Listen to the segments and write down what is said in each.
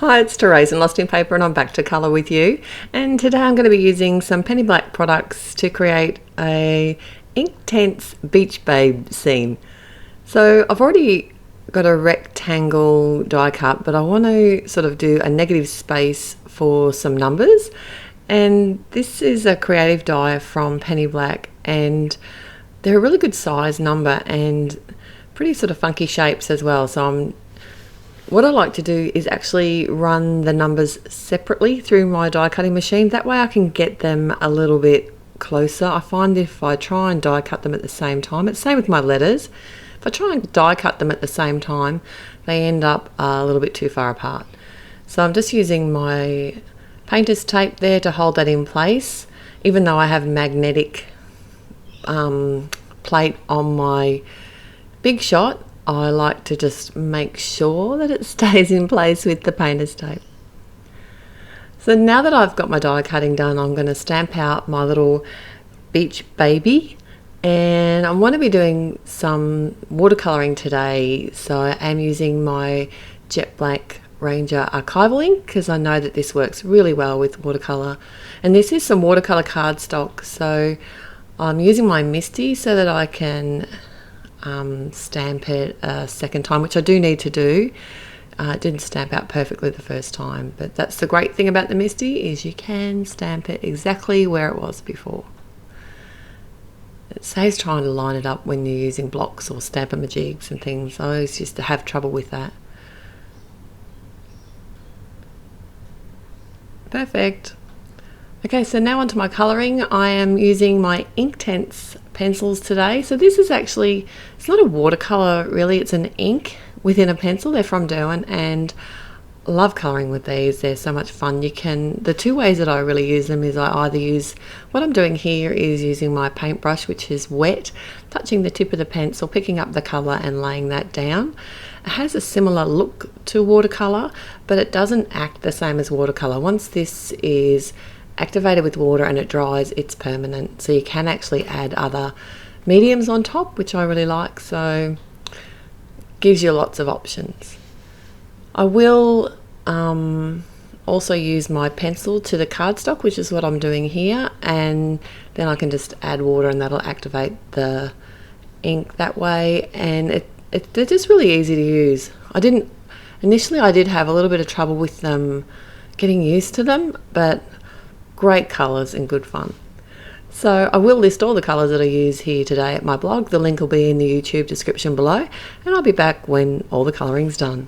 Hi, it's Therese in Lostinpaper and I'm back to colour with you. And today I'm going to be using some penny black products to create a Inktense beach babe scene. So I've already got a rectangle die cut, but I want to sort of do a negative space for some numbers. And this is a creative die from Penny Black, and they're a really good size number and pretty sort of funky shapes as well. So what I like to do is actually run the numbers separately through my die cutting machine. That way I can get them a little bit closer. I find if I try and die cut them at the same time, it's the same with my letters. If I try and die cut them at the same time, they end up a little bit too far apart. So I'm just using my painter's tape there to hold that in place. Even though I have magnetic plate on my Big Shot, I like to just make sure that it stays in place with the painter's tape. So now that I've got my die cutting done, I'm going to stamp out my little beach baby, and I want to be doing some watercolouring today. So I am using my Jet Black Ranger archival ink because I know that this works really well with watercolour, and this is some watercolour cardstock. So I'm using my Misty so that I can stamp it a second time, which I do need to do. It didn't stamp out perfectly the first time, but that's the great thing about the Misty, is you can stamp it exactly where it was before. It saves trying to line it up when you're using blocks or Stamp-A-Majigs and things. I always used to have trouble with that. Perfect. Okay, so now onto my colouring. I am using my Inktense pencils today. So this is actually, it's not a watercolour really, it's an ink within a pencil. They're from Derwent, and I love colouring with these. They're so much fun. The two ways that I really use them is I either use, what I'm doing here is using my paintbrush, which is wet, touching the tip of the pencil, picking up the colour and laying that down. It has a similar look to watercolour, but it doesn't act the same as watercolour. Once this is activated with water and it dries, it's permanent. So you can actually add other mediums on top, which I really like. So gives you lots of options. I will also use my pencil to the cardstock, which is what I'm doing here, and then I can just add water and that'll activate the ink that way. And they're just really easy to use. Initially I did have a little bit of trouble with them, getting used to them, but great colours and good fun. So I will list all the colours that I use here today at my blog. The link will be in the YouTube description below, and I'll be back when all the colouring's done.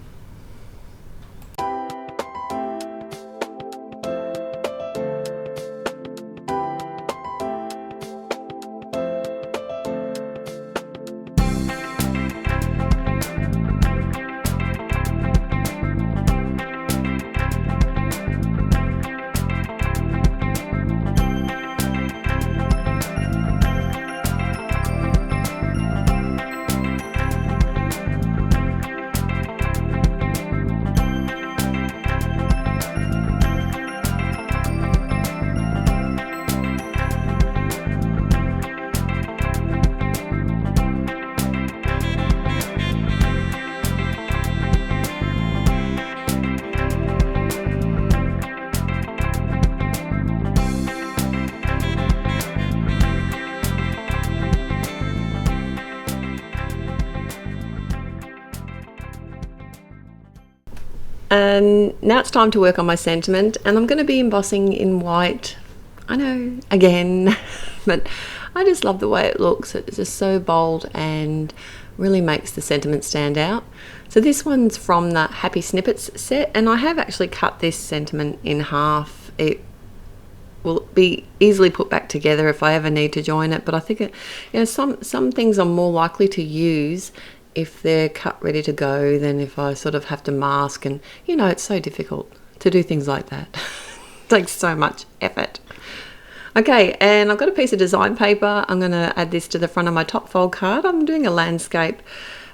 And now it's time to work on my sentiment, and I'm going to be embossing in white. I know, again, but I just love the way it looks. It's just so bold and really makes the sentiment stand out. So this one's from the Happy Snippets set, and I have actually cut this sentiment in half. It will be easily put back together if I ever need to join it, but I think some things I'm more likely to use if they're cut ready to go than if I sort of have to mask, and it's so difficult to do things like that. It takes so much effort. Okay, and I've got a piece of design paper. I'm going to add this to the front of my top fold card. I'm doing a landscape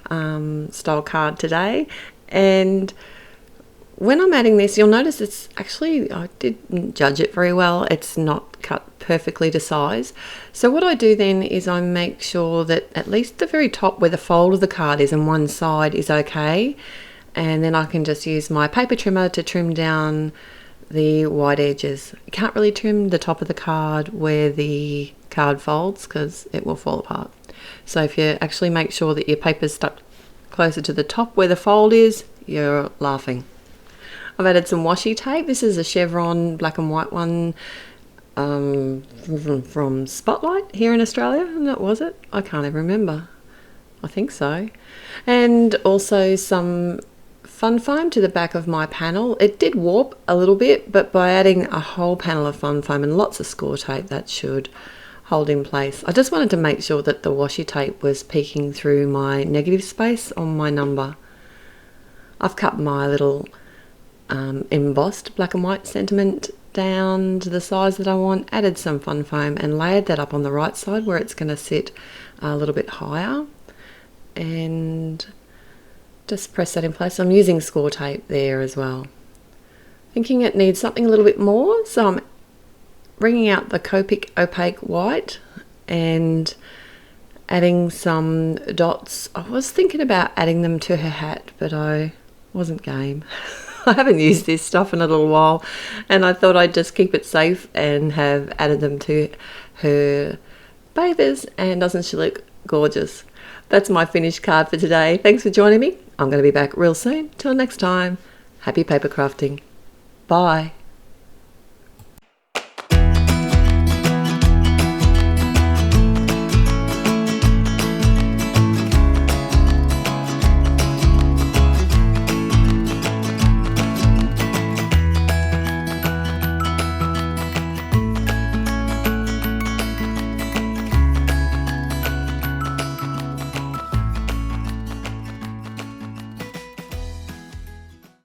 style card today, and when I'm adding this, you'll notice it's actually, I didn't judge it very well. It's not cut perfectly to size. So what I do then is I make sure that at least the very top where the fold of the card is and one side is okay, and then I can just use my paper trimmer to trim down the wide edges. You can't really trim the top of the card where the card folds because it will fall apart. So if you actually make sure that your paper's stuck closer to the top where the fold is, you're laughing. I've added some washi tape. This is a chevron black and white one from Spotlight here in Australia. And that was it? I can't even remember. I think so. And also some fun foam to the back of my panel. It did warp a little bit, but by adding a whole panel of fun foam and lots of score tape, that should hold in place. I just wanted to make sure that the washi tape was peeking through my negative space on my number. I've cut my little embossed black and white sentiment down to the size that I want, added some fun foam and layered that up on the right side where it's going to sit a little bit higher, and just press that in place. I'm using score tape there as well. Thinking it needs something a little bit more, so I'm bringing out the Copic opaque white and adding some dots. I was thinking about adding them to her hat, but I wasn't game. I haven't used this stuff in a little while, and I thought I'd just keep it safe and have added them to her papers. And doesn't she look gorgeous? That's my finished card for today. Thanks for joining me. I'm going to be back real soon. Till next time, happy paper crafting. Bye.